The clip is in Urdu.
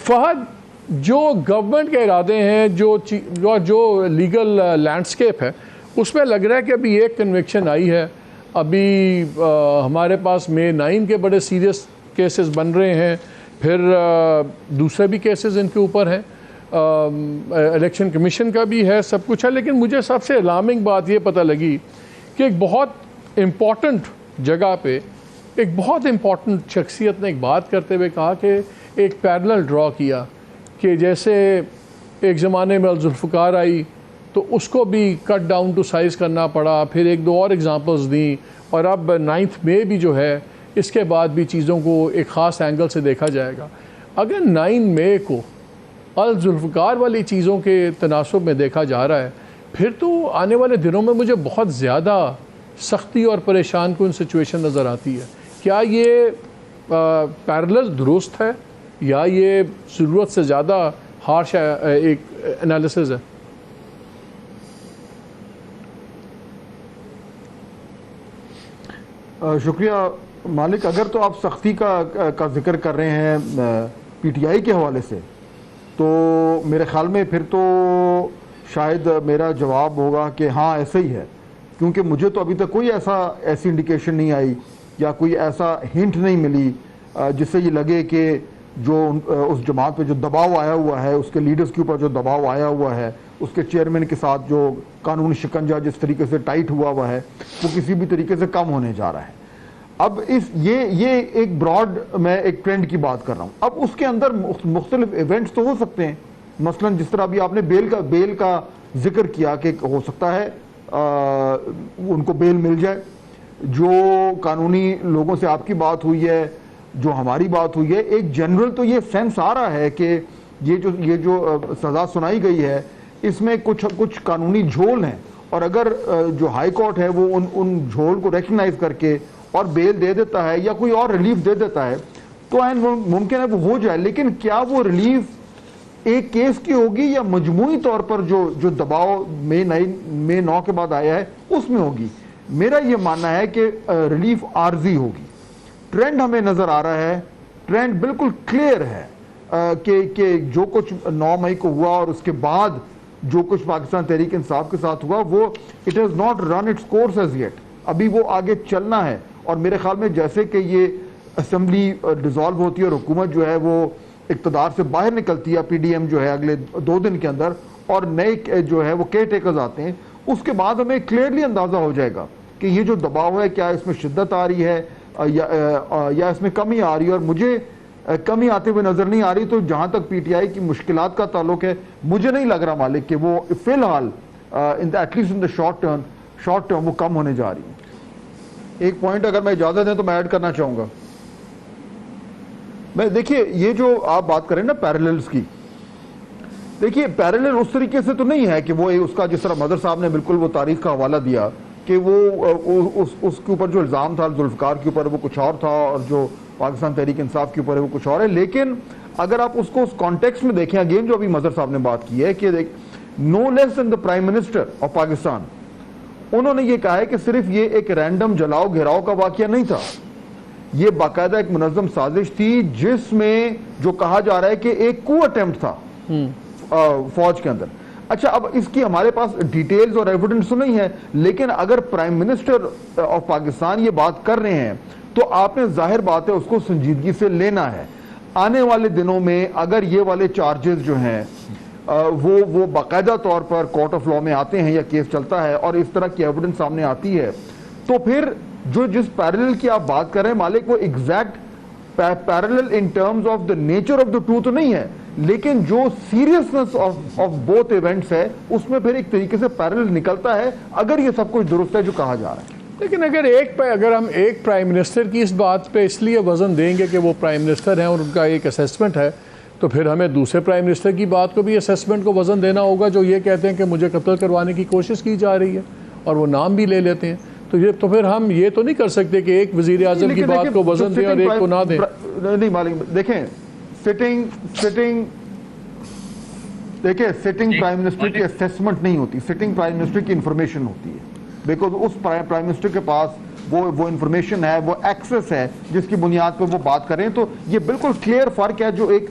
فہد، جو گورنمنٹ کے ارادے ہیں، جو لیگل لینڈسکیپ ہے، اس میں لگ رہا ہے کہ ابھی ایک کنوکشن آئی ہے. ابھی ہمارے پاس مے 9 کے بڑے سیریس کیسز بن رہے ہیں، پھر دوسرے بھی کیسز ان کے اوپر ہیں، الیکشن کمیشن کا بھی ہے، سب کچھ ہے. لیکن مجھے سب سے الارمنگ بات یہ پتہ لگی کہ ایک بہت امپورٹنٹ جگہ پہ ایک بہت امپورٹنٹ شخصیت نے ایک بات کرتے ہوئے کہا کہ ایک پیرلل ڈرا کیا کہ جیسے ایک زمانے میں ذوالفقار آئی تو اس کو بھی کٹ ڈاؤن ٹو سائز کرنا پڑا، پھر ایک دو اور ایگزامپلز دیں، اور اب 9 مئی بھی جو ہے اس کے بعد بھی چیزوں کو ایک خاص اینگل سے دیکھا جائے گا. اگر 9 مئی کو ذوالفقار والی چیزوں کے تناسب میں دیکھا جا رہا ہے، پھر تو آنے والے دنوں میں مجھے بہت زیادہ سختی اور پریشان کن سچویشن نظر آتی ہے. کیا یہ پیرلل درست ہے یا یہ ضرورت سے زیادہ ہارش ایک انالیسز ہے؟ شکریہ مالک. اگر تو آپ سختی کا ذکر کر رہے ہیں پی ٹی آئی کے حوالے سے، تو میرے خیال میں پھر تو شاید میرا جواب ہوگا کہ ہاں ایسا ہی ہے، کیونکہ مجھے تو ابھی تک کوئی ایسی انڈیکیشن نہیں آئی یا کوئی ایسا ہنٹ نہیں ملی جس سے یہ لگے کہ جو اس جماعت پہ جو دباؤ آیا ہوا ہے، اس کے لیڈرز کے اوپر جو دباؤ آیا ہوا ہے، اس کے چیئرمین کے ساتھ جو قانونی شکنجہ جس طریقے سے ٹائٹ ہوا ہے، وہ کسی بھی طریقے سے کم ہونے جا رہا ہے. اب یہ ایک براڈ میں ایک ٹرینڈ کی بات کر رہا ہوں. اب اس کے اندر مختلف ایونٹس تو ہو سکتے ہیں، مثلا جس طرح ابھی آپ نے بیل کا ذکر کیا کہ ہو سکتا ہے ان کو بیل مل جائے. جو قانونی لوگوں سے آپ کی بات ہوئی ہے، جو ہماری بات ہوئی ہے، ایک جنرل تو یہ سینس آ رہا ہے کہ یہ جو سزا سنائی گئی ہے اس میں کچھ قانونی جھول ہیں، اور اگر جو ہائی کورٹ ہے وہ ان جھول کو ریکگنائز کر کے اور بیل دے دیتا ہے یا کوئی اور ریلیف دے دیتا ہے تو ممکن ہے وہ ہو جائے. لیکن کیا وہ ریلیف ایک کیس کی ہوگی یا مجموعی طور پر جو دباؤ مئی 9 کے بعد آیا ہے اس میں ہوگی؟ میرا یہ ماننا ہے کہ ریلیف عارضی ہوگی. ٹرینڈ ہمیں نظر آ رہا ہے، ٹرینڈ بالکل کلیئر ہے کہ جو کچھ 9 مئی کو ہوا اور اس کے بعد جو کچھ پاکستان تحریک انصاف کے ساتھ ہوا، وہ it has not run its course as yet. ابھی وہ آگے چلنا ہے، اور میرے خیال میں جیسے کہ یہ اسمبلی ڈیزالو ہوتی ہے اور حکومت جو ہے وہ اقتدار سے باہر نکلتی ہے، پی ڈی ایم جو ہے اگلے 2 دن کے اندر، اور نئے جو ہے وہ کیئر ٹیکرز آتے ہیں، اس کے بعد ہمیں کلیئرلی اندازہ ہو جائے گا کہ یہ جو دباؤ ہے کیا اس میں شدت آ رہی ہے یا اس میں کمی آ رہی ہے. اور مجھے کمی آتے ہوئے نظر نہیں آ رہی. تو جہاں تک پی ٹی آئی کی مشکلات کا تعلق ہے، مجھے نہیں لگ رہا مالک کہ وہ فی الحال at least in the short term وہ کم ہونے جا رہی ہے. ایک پوائنٹ اگر میں اجازت دیں تو میں ایڈ کرنا چاہوں گا. دیکھیے یہ جو آپ بات کریں نا پیرللز کی، دیکھیے پیرلل اس طریقے سے تو نہیں ہے کہ وہ اس کا جس طرح مدر صاحب نے بالکل وہ تاریخ کا حوالہ دیا کہ وہ اس کے اوپر جو الزام تھا ذوالفقار کے اوپر وہ کچھ اور تھا، اور جو پاکستان تحریک انصاف کے اوپر ہے وہ کچھ اور ہے. لیکن اگر آپ اس کو اس کانٹیکسٹ میں دیکھیں، اگین جو ابھی مظہر صاحب نے بات کی ہے کہ no less than the prime minister of Pakistan, انہوں نے یہ کہا ہے کہ صرف یہ ایک رینڈم جلاؤ گھیراؤ کا واقعہ نہیں تھا، یہ باقاعدہ ایک منظم سازش تھی جس میں جو کہا جا رہا ہے کہ ایک کو اٹیمپٹ تھا فوج کے اندر. اچھا، اب اس کی ہمارے پاس ڈیٹیلز اور ایویڈنس تو نہیں ہے، لیکن اگر پرائم منسٹر آف پاکستان یہ بات کر رہے ہیں تو آپ نے ظاہر بات ہے اس کو سنجیدگی سے لینا ہے. آنے والے دنوں میں اگر یہ والے چارجز جو ہیں وہ باقاعدہ طور پر کورٹ آف لاء میں آتے ہیں یا کیس چلتا ہے اور اس طرح کی ایویڈنس سامنے آتی ہے، تو پھر جس پیرلل کی آپ بات کر رہے ہیں مالک، وہ exact parallel in terms of the nature of the two تو نہیں ہے، لیکن جو سیریسنس آف بوتھ ایونٹس ہے اس میں پھر ایک طریقے سے پیرلل نکلتا ہے اگر یہ سب کچھ درست ہے جو کہا جا رہا ہے. لیکن اگر ہم ایک پرائم منسٹر کی اس بات پہ اس لیے وزن دیں گے کہ وہ پرائم منسٹر ہیں اور ان کا ایک اسیسمنٹ ہے، تو پھر ہمیں دوسرے پرائم منسٹر کی بات کو بھی اسیسمنٹ کو وزن دینا ہوگا جو یہ کہتے ہیں کہ مجھے قتل کروانے کی کوشش کی جا رہی ہے اور وہ نام بھی لے لیتے ہیں. تو پھر ہم یہ تو نہیں کر سکتے کہ ایک وزیر اعظم کی بات کو وزن دیں اور ایک کو نہ دیں. نہیں مالک، دیکھیں سٹنگ پرائم منسٹر کی اسیسمنٹ نہیں ہوتی، سٹنگ پرائم منسٹر کی انفارمیشن ہوتی ہے، بیکاز اس پرائم منسٹر کے پاس وہ انفارمیشن ہے، وہ ایکسس ہے جس کی بنیاد پہ وہ بات کریں. تو یہ بالکل کلیئر فرق ہے جو ایک